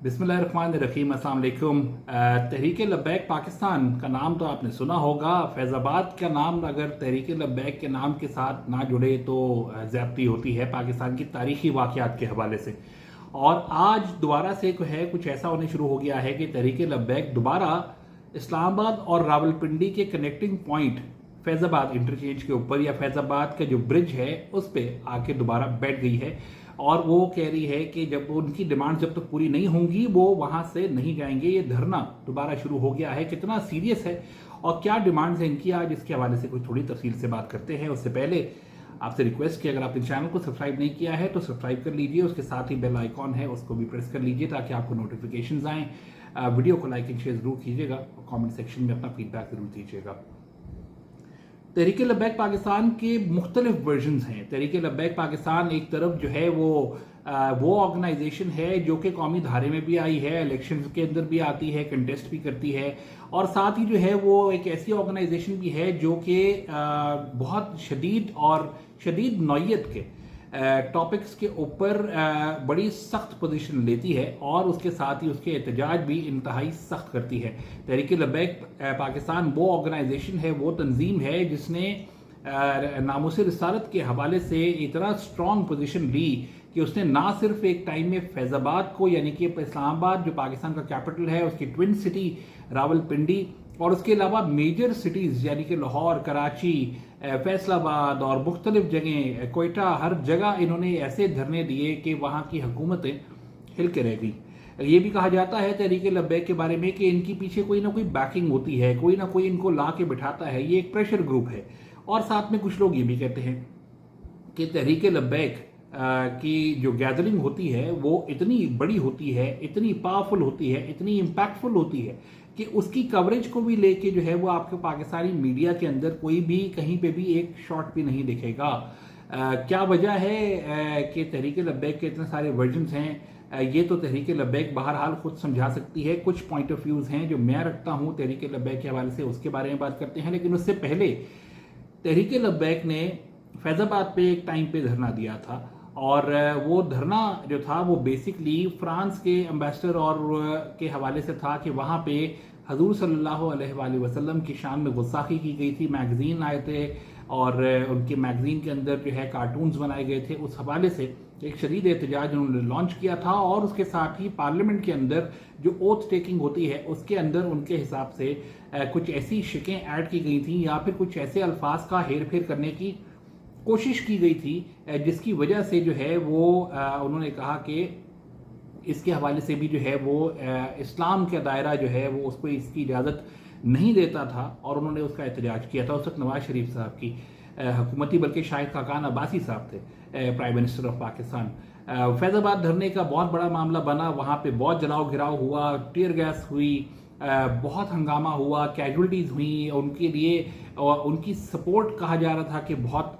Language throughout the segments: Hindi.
बिस्मिल्लाहिर्रहमानिर्रहीम, अस्सलाम वालेकुम। तहरीक लब्बैक पाकिस्तान का नाम तो आपने सुना होगा। फैज़ाबाद का नाम अगर तहरीक लब्बैक के नाम के साथ ना जुड़े तो ज़्यादती होती है पाकिस्तान की तारीखी वाक़यात के हवाले से। और आज दोबारा से है कुछ ऐसा होने शुरू हो गया है कि तहरीक लब्बैक दोबारा इस्लामाबाद और रावलपिंडी के कनेक्टिंग पॉइंट फैज़ाबाद इंटरचेंज के ऊपर या फैज़ाबाद का जो ब्रिज है उस पर आके दोबारा बैठ गई है। और वो कह रही है कि जब उनकी डिमांड जब तक पूरी नहीं होंगी वो वहां से नहीं जाएंगे। ये धरना दोबारा शुरू हो गया है। कितना सीरियस है और क्या डिमांड्स हैं इनकी, आज इसके हवाले से कुछ थोड़ी तफसील से बात करते हैं। उससे पहले आपसे रिक्वेस्ट कि अगर आपने चैनल को सब्सक्राइब नहीं किया है तो सब्सक्राइब कर लीजिए, उसके साथ ही बेल आइकॉन है उसको भी प्रेस कर लीजिए ताकि आपको नोटिफिकेशन आएँ। वीडियो को लाइक एंड शेयर जरूर कीजिएगा और कमेंट सेक्शन में अपना फीडबैक जरूर दीजिएगा। तहरीक लब्बैक पाकिस्तान के मुख्तलिफ वर्जन्स हैं। तहरीक लब्बैक पाकिस्तान एक तरफ जो है वो ऑर्गेनाइजेशन है जो कि कौमी धारे में भी आई है, इलेक्शन के अंदर भी आती है, कंटेस्ट भी करती है। और साथ ही जो है वो एक ऐसी ऑर्गेनाइजेशन भी है जो कि बहुत शदीद नौयत के टॉपिक्स के ऊपर बड़ी सख्त पोजीशन लेती है और उसके साथ ही उसके एहतजाज भी इंतहाई सख्त करती है। तहरीक लब्बैक पाकिस्तान वो ऑर्गेनाइजेशन है, वो तंजीम है जिसने नामूस रिसालत के हवाले से इतना स्ट्रॉन्ग पोजीशन ली कि उसने ना सिर्फ एक टाइम में फैज़ाबाद को यानी कि इस्लामाबाद जो पाकिस्तान का कैपिटल है उसकी ट्विन सिटी रावलपिंडी और उसके अलावा मेजर सिटीज़ यानी कि लाहौर, कराची, फैसलाबाद और मुख्तलिफ जगह, कोयटा, हर जगह इन्होंने ऐसे धरने दिए कि वहाँ की हुकूमतें हिल के रह गई। ये भी कहा जाता है तहरीक लब्बैक के बारे में कि इनके पीछे कोई ना कोई बैकिंग होती है, कोई ना कोई इनको ला के बिठाता है, ये एक प्रेशर ग्रुप है। और साथ में कुछ लोग ये भी कहते हैं कि तहरीक लब्बैक की जो गैदरिंग होती है वो इतनी बड़ी होती है, इतनी पावरफुल होती है, इतनी इम्पैक्टफुल होती है कि उसकी कवरेज को भी लेके जो है वो आपके पाकिस्तानी मीडिया के अंदर कोई भी कहीं पे भी एक शॉट भी नहीं दिखेगा। क्या वजह है कि तहरीक लब्बैक के इतने सारे वर्जन्स हैं, ये तो तहरीक लब्बैक बहरहाल खुद समझा सकती है। कुछ पॉइंट ऑफ व्यूज हैं जो मैं रखता हूँ तहरीक लब्बैक के हवाले से, उसके बारे में बात करते हैं। लेकिन उससे पहले तहरीक लब्बैक ने फैज़ाबाद पे एक टाइम पे धरना दिया था और वो धरना जो था वो बेसिकली फ्रांस के एम्बेसडर और के हवाले से था कि वहाँ पे हजूर सल्लल्लाहु अलैहि वसल्लम की शान में गुस्ताखी की गई थी। मैगजीन आए थे और उनके मैगजीन के अंदर जो है कार्टून्स बनाए गए थे। उस हवाले से एक शदीद एहतजाज उन्होंने लॉन्च किया था और उसके साथ ही पार्लियामेंट के अंदर जो ओथ टेकिंग होती है उसके अंदर उनके हिसाब से कुछ ऐसी शिकें ऐड की गई थी या फिर कुछ ऐसे अल्फाज का हेर फेर करने की कोशिश की गई थी जिसकी वजह से जो है वो उन्होंने कहा कि इसके हवाले से भी जो है वो इस्लाम का दायरा जो है वो उसको इसकी इजाज़त नहीं देता था और उन्होंने उसका एहतजाज किया था। उस वक्त नवाज शरीफ साहब की हुकूमती बल्कि शाहिद खाकान अब्बासी साहब थे prime minister of Pakistan. Faizabad धरने का बहुत बड़ा मामला बना, वहाँ पे बहुत जलाओ घिराव हुआ, टीयर गैस हुई, बहुत हंगामा हुआ, कैजुअलिटीज़ हुई। उनके लिए उनकी सपोर्ट कहा जा रहा था कि बहुत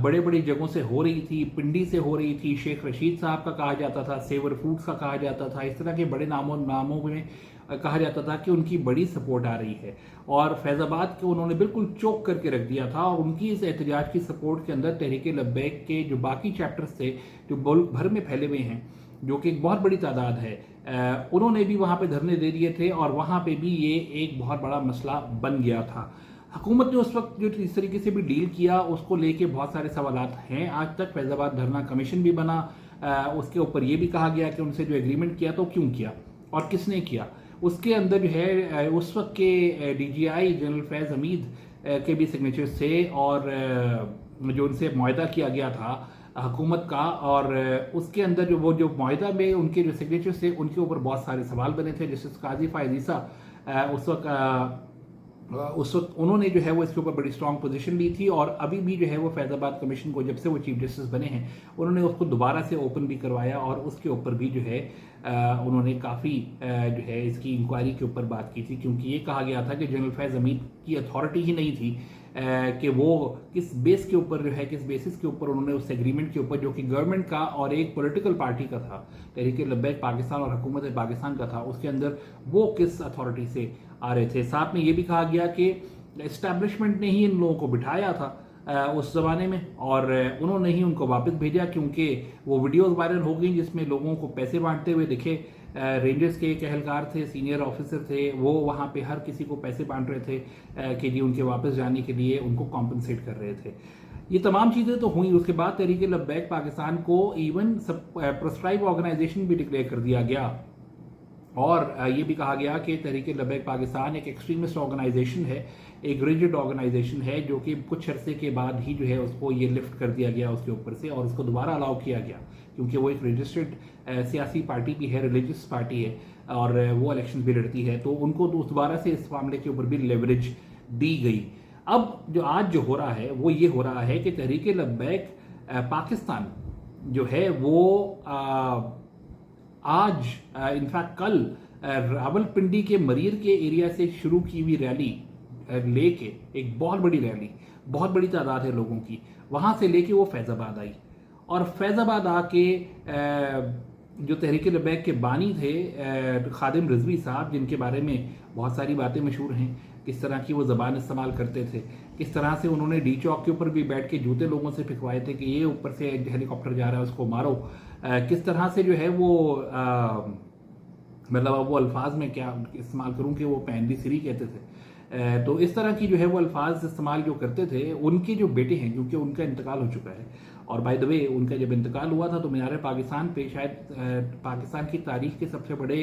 बड़े बड़ी जगहों से हो रही थी, पिंडी से हो रही थी, शेख रशीद साहब का कहा जाता था, सेवर फूड्स का कहा जाता था, इस तरह के बड़े नामों में कहा जाता था कि उनकी बड़ी सपोर्ट आ रही है। और फैज़ाबाद को उन्होंने बिल्कुल चोक करके रख दिया था और उनकी इस एहतजाज की सपोर्ट के अंदर तहरीक लब्बैक के जो बाकी चैप्टर्स थे जो मुल्क भर में फैले हुए हैं जो कि एक बहुत बड़ी तादाद है, उन्होंने भी वहाँ पे धरने दे दिए थे और वहाँ पे भी ये एक बहुत बड़ा मसला बन गया था। हुकूमत ने उस वक्त जो इस तरीके से भी डील किया उसको लेके बहुत सारे सवालात हैं आज तक। फैज़ाबाद धरना कमीशन भी बना, उसके ऊपर ये भी कहा गया कि उनसे जो एग्रीमेंट किया तो क्यों किया और किसने किया। उसके अंदर जो है उस वक्त के DGI जनरल फैज़ हमीद के भी सिग्नेचर्स थे और जो उनसे मुआहदा किया गया था हुकूमत का, और उसके अंदर जो मुआहदा में उनके जो सिग्नेचर्स थे उनके ऊपर बहुत सारे सवाल बने थे। जस्टिस काजी फायज़ ईसा उस वक्त उन्होंने जो है वो इसके ऊपर बड़ी स्ट्रांग पोजीशन ली थी और अभी भी जो है वो फैज़ाबाद कमीशन को जब से वो चीफ जस्टिस बने हैं उन्होंने उसको दोबारा से ओपन भी करवाया और उसके ऊपर भी जो है उन्होंने काफ़ी जो है इसकी इंक्वायरी के ऊपर बात की थी, क्योंकि ये कहा गया था कि जनरल फैज़ हमीद की अथॉरिटी ही नहीं थी कि वो किस बेस के ऊपर जो है किस बेसिस के ऊपर उन्होंने उस एग्रीमेंट के ऊपर जो कि गवर्नमेंट का और एक पॉलिटिकल पार्टी का था, तहरीक लब्बैक पाकिस्तान और हुकूमत पाकिस्तान का था, उसके अंदर वो किस अथॉरिटी से आ रहे थे। साथ में ये भी कहा गया कि एस्टैब्लिशमेंट ने ही इन लोगों को बिठाया था उस ज़माने में और उन्होंने ही उनको वापस भेजा, क्योंकि वो वीडियोस वायरल हो गई जिसमें लोगों को पैसे बांटते हुए दिखे रेंजर्स के एक एहलकार थे, सीनियर ऑफिसर थे, वो वहाँ पे हर किसी को पैसे बांट रहे थे कि जी उनके वापस जाने के लिए उनको कॉम्पनसेट कर रहे थे। ये तमाम चीज़ें तो हुई। उसके बाद तहरीक लब्बैक पाकिस्तान को इवन सब प्रोस्क्राइब ऑर्गेनाइजेशन भी डिक्लेयर कर दिया गया, और ये भी कहा गया कि तहरीक लब्बैक पाकिस्तान एक एक्सट्रीमिस्ट ऑर्गेनाइजेशन है, एक रिजिड ऑर्गेनाइजेशन है, जो कि कुछ अरसे के बाद ही जो है उसको ये लिफ्ट कर दिया गया उसके ऊपर से, और उसको दोबारा अलाउ किया गया क्योंकि वो एक रजिस्टर्ड सियासी पार्टी भी है, रिलीजियस पार्टी है, और वो इलेक्शन भी लड़ती है, तो उनको दोबारा से इस मामले के ऊपर भी लेवरेज दी गई। अब जो आज जो हो रहा है वो ये हो रहा है कि तहरीक लब्बैक पाकिस्तान जो है वो आज इनफैक्ट कल रावलपिंडी के मरीर के एरिया से शुरू की हुई रैली लेके, एक बहुत बड़ी रैली, बहुत बड़ी तादाद है लोगों की, वहां से लेके वो फैजाबाद आई, और फैजाबाद आके जो तहरीक लब्बैक के बानी थे खादिम रिजवी साहब, जिनके बारे में बहुत सारी बातें मशहूर हैं, किस तरह की वो ज़बान इस्तेमाल करते थे, किस तरह से उन्होंने डी चौक के ऊपर भी बैठ के जूते लोगों से फिकवाए थे कि ये ऊपर से हेलीकॉप्टर जा रहा है उसको मारो, किस तरह से जो है वो मतलब वो अल्फाज में क्या इस्तेमाल करूं कि वो पैंदी सिरी कहते थे, तो इस तरह की जो है वो अल्फाज इस्तेमाल जो करते थे। उनके जो बेटे हैं, क्योंकि उनका इंतकाल हो चुका है, और बाय द वे उनका जब इंतकाल हुआ था तो मीनार पाकिस्तान पे शायद पाकिस्तान की तारीख के सबसे बड़े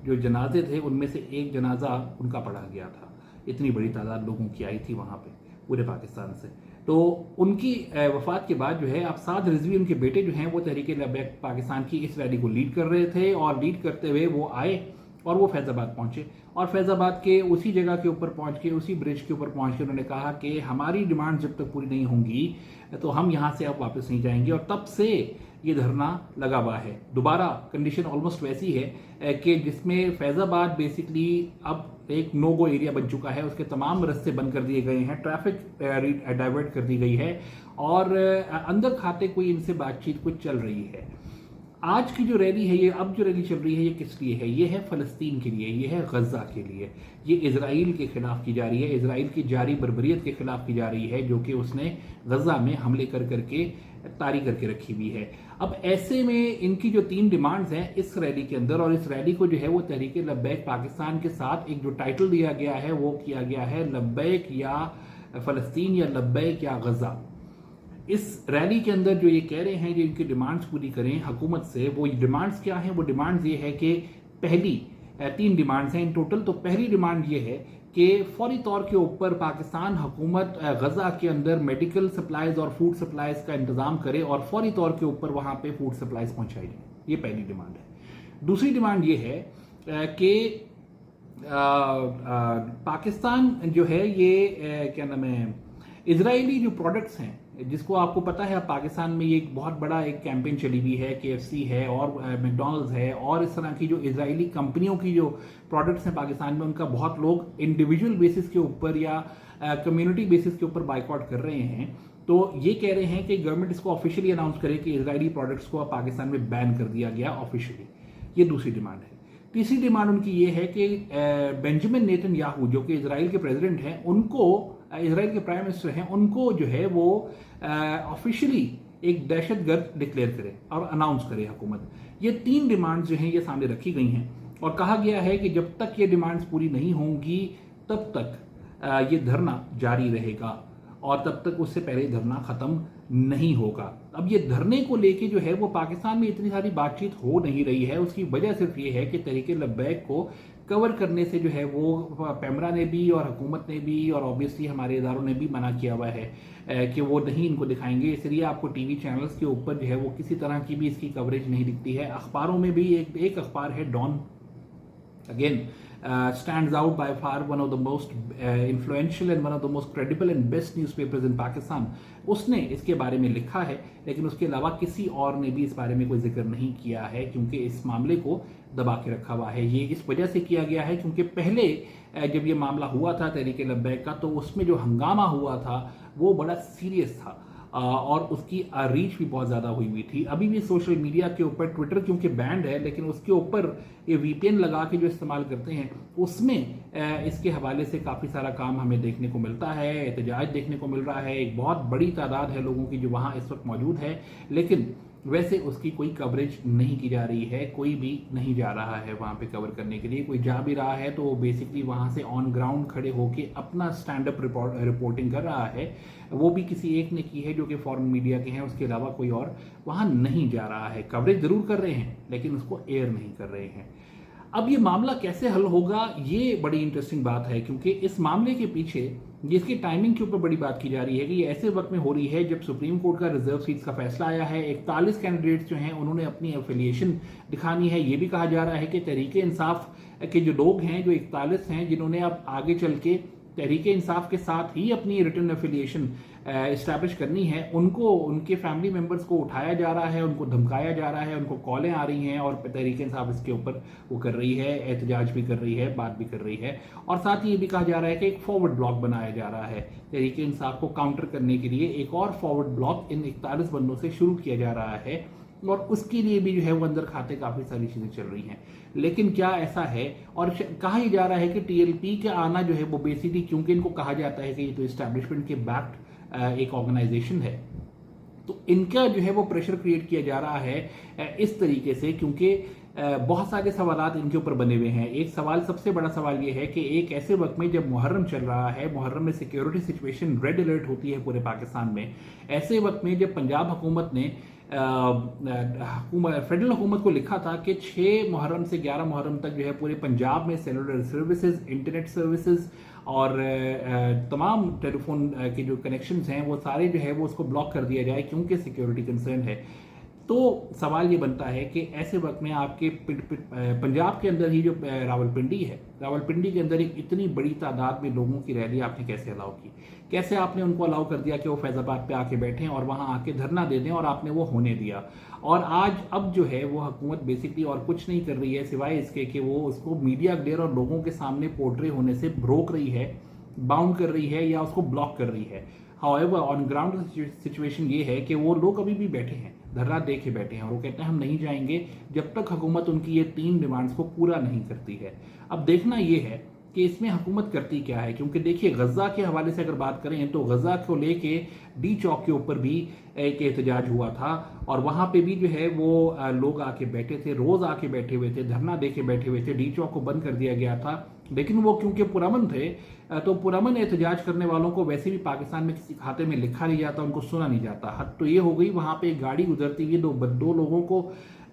जो जनाजे थे उनमें से एक जनाजा उनका पढ़ा गया था। इतनी बड़ी तादाद लोगों की आई थी वहाँ पे पूरे पाकिस्तान से। तो उनकी वफात के बाद जो है अब साद रिजवी, उनके बेटे जो हैं, वो तहरीक लब्बैक पाकिस्तान की इस रैली को लीड कर रहे थे, और लीड करते हुए वो आए और वो फैज़ाबाद पहुंचे, और फैज़ाबाद के उसी जगह के ऊपर पहुंच के, उसी ब्रिज के ऊपर पहुंच के उन्होंने कहा कि हमारी डिमांड जब तक पूरी नहीं होंगी तो हम यहाँ से अब वापस नहीं जाएंगे। और तब से ये धरना लगा हुआ है। दोबारा कंडीशन ऑलमोस्ट वैसी है कि जिसमें फैज़ाबाद बेसिकली अब एक नो गो एरिया बन चुका है, उसके तमाम रास्ते बंद कर दिए गए हैं, ट्रैफिक डाइवर्ट कर दी गई है, और अंदर खाते कोई इनसे बातचीत कुछ चल रही है। आज की जो रैली है, ये अब जो रैली चल रही है, ये किस लिए है? ये है फ़लस्तीन के लिए, ये है गज़ा के लिए, ये इजराइल के खिलाफ की जा रही है, इजराइल की जारी बर्बरियत के खिलाफ की जा रही है, जो कि उसने गज़ा में हमले कर करके तारी करके रखी हुई है। अब ऐसे में इनकी जो 3 डिमांड्स हैं इस रैली के अंदर, और इस रैली को जो है वो तहरीक लब्बैक पाकिस्तान के साथ एक जो टाइटल दिया गया है वो किया गया है लब्बैक या फ़लस्तीन या लब्बैक या गज़ा। इस रैली के अंदर जो ये कह रहे हैं, जो इनकी डिमांड्स पूरी करें हुकूमत से, वो डिमांड्स क्या हैं? वो डिमांड्स ये है कि पहली 3 डिमांड्स हैं इन टोटल। तो पहली डिमांड ये है कि फौरी तौर के ऊपर पाकिस्तान हुकूमत गज़ा के अंदर मेडिकल सप्लाईज और फूड सप्लाईज का इंतज़ाम करे, और फौरी तौर के ऊपर वहाँ पे फूड सप्लाईज पहुँचाई जाए। ये पहली डिमांड है। दूसरी डिमांड ये है कि पाकिस्तान जो है ये क्या नाम है, इजरायली जो प्रोडक्ट्स हैं, जिसको आपको पता है पाकिस्तान में ये एक बहुत बड़ा एक कैंपेन चली हुई है, KFC है और मैकडॉनल्ड्स है, और इस तरह की जो इजरायली कंपनियों की जो प्रोडक्ट्स हैं पाकिस्तान में, उनका बहुत लोग इंडिविजुअल बेसिस के ऊपर या कम्युनिटी बेसिस के ऊपर बाइकआउट कर रहे हैं। तो ये कह रहे हैं कि गवर्नमेंट इसको ऑफिशियली अनाउंस करे कि इजरायली प्रोडक्ट्स को पाकिस्तान में बैन कर दिया गया ऑफिशियली। ये दूसरी डिमांड है। तीसरी डिमांड उनकी ये है कि बेंजामिन नेतन्याहू जो कि इजराइल के प्रेसिडेंट हैं, उनको, इजराइल के प्राइम मिनिस्टर हैं, उनको जो है वो ऑफिशियली एक दहशतगर्द डिक्लेयर करे और अनाउंस करे हुकूमत। ये 3 डिमांड्स जो हैं ये सामने रखी गई हैं, और कहा गया है कि जब तक ये डिमांड्स पूरी नहीं होंगी तब तक ये धरना जारी रहेगा, और तब तक उससे पहले धरना खत्म नहीं होगा। अब ये धरने को लेके जो है वो पाकिस्तान में इतनी सारी बातचीत हो नहीं रही है। उसकी वजह सिर्फ ये है कि तहरीक लब्बैक को कवर करने से जो है वो पैमरा ने भी और हुकूमत ने भी और ऑब्वियसली हमारे इदारों ने भी मना किया हुआ है कि वो नहीं इनको दिखाएंगे। इसलिए आपको टीवी चैनल्स के ऊपर जो है वो किसी तरह की भी इसकी कवरेज नहीं दिखती है। अखबारों में भी एक अखबार है Dawn, again stands out by far one of the most influential and one of the most credible and best newspapers in Pakistan, उसने इसके बारे में लिखा है, लेकिन उसके अलावा किसी और ने भी इस बारे में कोई जिक्र नहीं किया है, क्योंकि इस मामले को दबा के रखा हुआ है। ये इस वजह से किया गया है क्योंकि पहले जब ये मामला हुआ था तहरीक लब्बैक का, तो उसमें जो हंगामा हुआ था वो बड़ा सीरियस था, और उसकी रीच भी बहुत ज़्यादा हुई थी। अभी भी सोशल मीडिया के ऊपर, ट्विटर क्योंकि बैंड है, लेकिन उसके ऊपर ये VPN लगा के जो इस्तेमाल करते हैं, उसमें इसके हवाले से काफ़ी सारा काम हमें देखने को मिलता है, एहतजाज देखने को मिल रहा है। एक बहुत बड़ी तादाद है लोगों की जो वहाँ इस वक्त मौजूद है, लेकिन वैसे उसकी कोई कवरेज नहीं की जा रही है, कोई भी नहीं जा रहा है वहाँ पे कवर करने के लिए। कोई जा भी रहा है तो वो बेसिकली वहाँ से ऑन ग्राउंड खड़े होके अपना स्टैंड अप रिपोर्टिंग कर रहा है, वो भी किसी एक ने की है जो कि फॉरेन मीडिया के हैं, उसके अलावा कोई और वहाँ नहीं जा रहा है। कवरेज जरूर कर रहे हैं लेकिन उसको एयर नहीं कर रहे हैं। अब ये मामला कैसे हल होगा, ये बड़ी इंटरेस्टिंग बात है, क्योंकि इस मामले के पीछे जिसकी टाइमिंग के ऊपर बड़ी बात की जा रही है कि ये ऐसे वक्त में हो रही है जब सुप्रीम कोर्ट का रिजर्व सीट्स का फैसला आया है। 41 कैंडिडेट्स जो हैं उन्होंने अपनी एफिलिएशन दिखानी है। ये भी कहा जा रहा है कि तहरीके इंसाफ के जो लोग हैं, जो 41 हैं, जिन्होंने अब आगे चल के तहरीके इंसाफ के साथ ही अपनी रिटर्न एफिलिएशन इस्टेब्लिश करनी है, उनको, उनके फैमिली मेंबर्स को उठाया जा रहा है, उनको धमकाया जा रहा है, उनको कॉलें आ रही हैं और तहरीके इंसाफ इसके ऊपर वो कर रही है, एहतजाज भी कर रही है, बात भी कर रही है। और साथ ही ये भी कहा जा रहा है कि एक फॉरवर्ड ब्लॉक बनाया जा रहा है तहरीके इंसाफ को काउंटर करने के लिए। एक और फॉरवर्ड ब्लॉक इन 41 बंदों से शुरू किया जा रहा है और उसके लिए भी जो है वो अंदर खाते काफी सारी चीजें चल रही हैं। लेकिन क्या ऐसा है, और कहा ही जा रहा है कि टीएलपी का आना जो है वो बेसिकली, क्योंकि इनको कहा जाता है कि ये तो एस्टैब्लिशमेंट के बैक्ड एक ऑर्गेनाइजेशन है, तो इनका जो है वो प्रेशर क्रिएट किया जा रहा है इस तरीके से, क्योंकि बहुत सारे सवालात इनके ऊपर बने हुए हैं। एक सवाल, सबसे बड़ा सवाल ये है कि एक ऐसे वक्त में जब मुहर्रम चल रहा है, मुहर्रम में सिक्योरिटी सिचुएशन रेड अलर्ट होती है पूरे पाकिस्तान में, ऐसे वक्त में जब पंजाब हुकूमत ने फेडरल हुकूमत को लिखा था कि 6 मुहर्रम से 11 मुहर्रम तक जो है पूरे पंजाब में सेलुलर सर्विसेज, इंटरनेट सर्विसेज और तमाम टेलीफोन के जो कनेक्शंस हैं वो सारे जो है वो उसको ब्लॉक कर दिया जाए क्योंकि सिक्योरिटी कंसर्न है। तो सवाल ये बनता है कि ऐसे वक्त में आपके पंजाब के अंदर ही जो रावलपिंडी है, रावलपिंडी के अंदर एक इतनी बड़ी तादाद में लोगों की रैली आपने कैसे अलाउ की? कैसे आपने उनको अलाउ कर दिया कि वो फैजाबाद पे आके बैठें और वहां आके धरना दे दें, और आपने वो होने दिया? और आज अब जो है वो हुकूमत बेसिकली और कुछ नहीं कर रही है सिवाय इसके कि वो उसको मीडिया ग्लेयर और लोगों के सामने पोर्ट्रे होने से रोक रही है, बाउंड कर रही है या उसको ब्लॉक कर रही है। हाउएवर ऑन ग्राउंड सिचुएशन ये है कि वो लोग अभी भी बैठे हैं, धरना दे के बैठे हैं, और वो कहते हैं हम नहीं जाएंगे जब तक हुकूमत उनकी ये 3 डिमांड्स को पूरा नहीं करती है। अब देखना ये है कि इसमें हुकूमत करती क्या है, क्योंकि देखिए गजा के हवाले से अगर बात करें तो गजा को लेके डी चौक के ऊपर भी एक एहतजाज हुआ था और वहां पे भी जो है वो लोग आके बैठे थे, रोज आके बैठे हुए थे, धरना दे के बैठे हुए थे। डी चौक को बंद कर दिया गया था, लेकिन वो क्योंकि पुरअमन थे तो पुरअमन एहतजाज करने वालों को वैसे भी पाकिस्तान में किसी खाते में लिखा नहीं जाता, उनको सुना नहीं जाता। हद तो ये हो गई, वहां पे एक गाड़ी गुजरती हुई दो लोगों को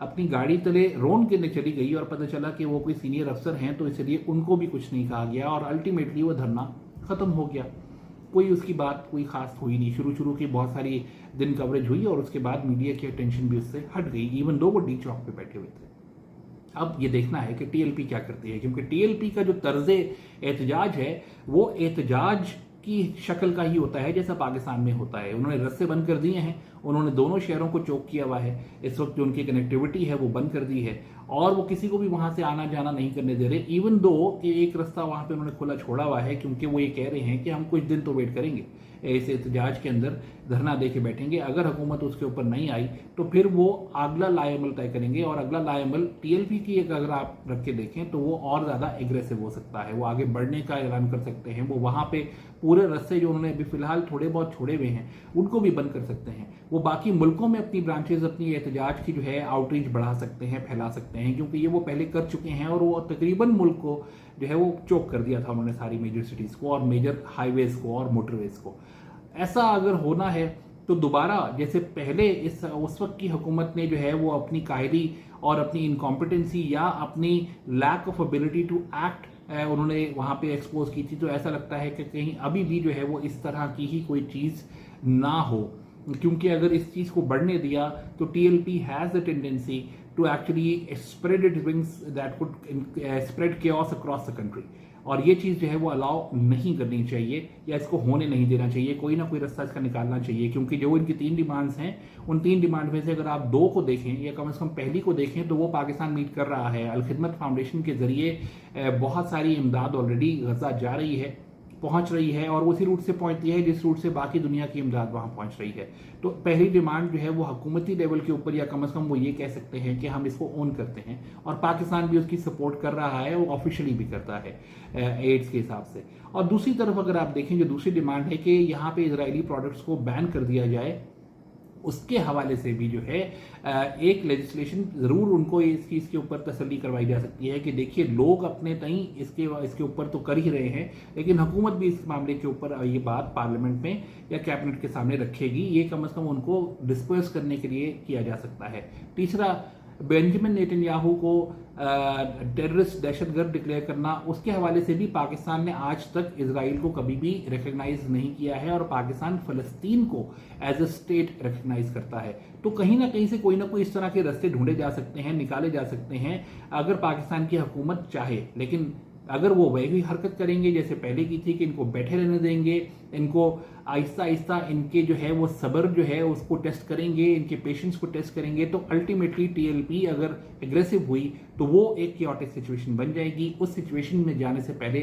अपनी गाड़ी तले रोन के चली गई और पता चला कि वो कोई सीनियर अफसर हैं, तो इसलिए उनको भी कुछ नहीं कहा गया और अल्टीमेटली वो धरना खत्म हो गया। कोई उसकी बात कोई खास हुई नहीं। शुरू की बहुत सारी दिन कवरेज हुई और उसके बाद मीडिया की अटेंशन भी उससे हट गई, इवन दो वो डी चौक पे बैठे हुए थे। अब ये देखना है कि टीएलपी क्या करती है, क्योंकि टीएलपी का जो तर्जे एहतजाज है वो एहतजाज की शक्ल का ही होता है जैसा पाकिस्तान में होता है। उन्होंने रस्ते बंद कर दिए हैं, उन्होंने दोनों शहरों को चौक किया हुआ है, इस वक्त जो उनकी कनेक्टिविटी है वो बंद कर दी है और वो किसी को भी वहां से आना जाना नहीं करने दे रहे। इवन दो कि एक रास्ता वहां पे उन्होंने खुला छोड़ा हुआ है, क्योंकि वो ये कह रहे हैं कि हम कुछ दिन तो वेट करेंगे, इस एहतजाज के अंदर धरना दे के बैठेंगे, अगर हुकूमत उसके ऊपर नहीं आई तो फिर वो अगला लाएमल तय करेंगे। और अगला लाएमल टीएलपी की एक अगर आप रख के देखें तो वो और ज्यादा एग्रेसिव हो सकता है, वो आगे बढ़ने का ऐलान कर सकते हैं, वो वहां पे पूरे रास्ते जो उन्होंने अभी फिलहाल थोड़े बहुत छोड़े हुए हैं उनको भी बंद कर सकते हैं। वो बाकी मुल्कों में अपनी ब्रांचेज, अपनी एहतजाज की जो है आउटरीच बढ़ा सकते हैं, फैला सकते हैं, क्योंकि ये वो पहले कर चुके हैं और वो तकरीबन मुल्क को जो है वो चोक कर दिया था उन्होंने, सारी मेजर सिटीज को और मेजर हाईवेज को और मोटरवेज को। ऐसा अगर होना है तो दोबारा जैसे पहले उस वक्त की हुकूमत ने जो है वो अपनी कायरी और अपनी इनकॉम्पिटेंसी या अपनी lack of ability to act उन्होंने वहां पे एक्सपोज की थी, तो ऐसा लगता है कि कहीं अभी भी जो है वो इस तरह की ही कोई चीज ना हो, क्योंकि अगर इस चीज को बढ़ने दिया तो TLP has the tendency to actually spread it wings that could spread chaos across the country, और ये चीज जो है वो अलाउ नहीं करनी चाहिए या इसको होने नहीं देना चाहिए। कोई ना कोई रास्ता इसका निकालना चाहिए, क्योंकि जो इनकी 3 डिमांड्स हैं उन 3 डिमांड में से अगर आप 2 को देखें या कम से कम पहली को देखें तो वो पाकिस्तान मीट कर रहा है। अलखिदमत फाउंडेशन के जरिए बहुत सारी इमदाद ऑलरेडी गजा जा रही है, पहुंच रही है, और उसी रूट से पहुंचती है जिस रूट से बाकी दुनिया की इमदाद वहां पहुंच रही है। तो पहली डिमांड जो है वो हुकूमती लेवल के ऊपर, या कम से कम वो ये कह सकते हैं कि हम इसको ओन करते हैं, और पाकिस्तान भी उसकी सपोर्ट कर रहा है, वो ऑफिशियली भी करता है एड्स के हिसाब से। और दूसरी तरफ अगर आप देखें जो दूसरी डिमांड है कि यहाँ पे इजरायली प्रोडक्ट्स को बैन कर दिया जाए उसके हवाले से भी जो है एक लेजिस्लेशन ज़रूर उनको इस चीज़ के ऊपर तसल्ली करवाई जा सकती है कि देखिए लोग अपने तई इसके ऊपर तो कर ही रहे हैं, लेकिन हुकूमत भी इस मामले के ऊपर ये बात पार्लियामेंट में या कैबिनेट के सामने रखेगी। ये कम से कम उनको डिस्पर्स करने के लिए किया जा सकता है। तीसरा, बेंजामिन नेतन्याहू को टेररिस्ट दहशतगर्द डिक्लेयर करना, उसके हवाले से भी पाकिस्तान ने आज तक इजराइल को कभी भी रिकग्नाइज नहीं किया है और पाकिस्तान फ़लस्तीन को एज अ स्टेट रिकग्नाइज करता है। तो कहीं ना कहीं से कोई ना कोई इस तरह के रास्ते ढूंढे जा सकते हैं, निकाले जा सकते हैं अगर पाकिस्तान की हुकूमत चाहे। लेकिन अगर वो वही हरकत करेंगे जैसे पहले की थी कि इनको बैठे रहने देंगे, इनको आहिस्ता आहिस्ता इनके जो है वो सब्र जो है उसको टेस्ट करेंगे, इनके पेशेंस को टेस्ट करेंगे, तो अल्टीमेटली टीएलपी अगर एग्रेसिव हुई तो वो एक क्योटिक सिचुएशन बन जाएगी। उस सिचुएशन में जाने से पहले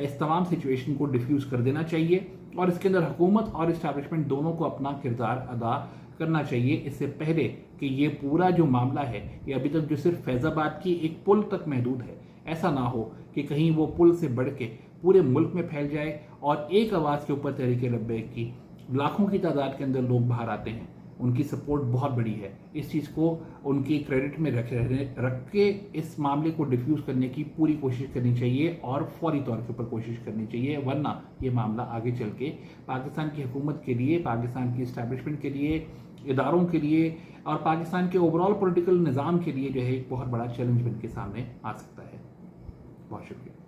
इस तमाम सिचुएशन को डिफ्यूज कर देना चाहिए और इसके अंदर हुकूमत और इस्टेब्लिशमेंट दोनों को अपना किरदार अदा करना चाहिए, इससे पहले कि ये पूरा जो मामला है ये अभी तक जो सिर्फ फैजाबाद की एक पुल तक महदूद है, ऐसा ना हो कि कहीं वो पुल से बढ़ के पूरे मुल्क में फैल जाए और एक आवाज़ के ऊपर तहरीक लब्बैक की लाखों की तादाद के अंदर लोग बाहर आते हैं। उनकी सपोर्ट बहुत बड़ी है। इस चीज़ को उनकी क्रेडिट में रख के इस मामले को डिफ्यूज़ करने की पूरी कोशिश करनी चाहिए और फौरी तौर के ऊपर कोशिश करनी चाहिए, वरना ये मामला आगे चल के पाकिस्तान की हुकूमत के लिए, पाकिस्तान की इस्टेब्लिशमेंट के लिए, इदारों के लिए और पाकिस्तान के ओवरऑल पॉलिटिकल निज़ाम के लिए जो है एक बहुत बड़ा चैलेंज बन के सामने आ सकता है। बहुत शुक्रिया।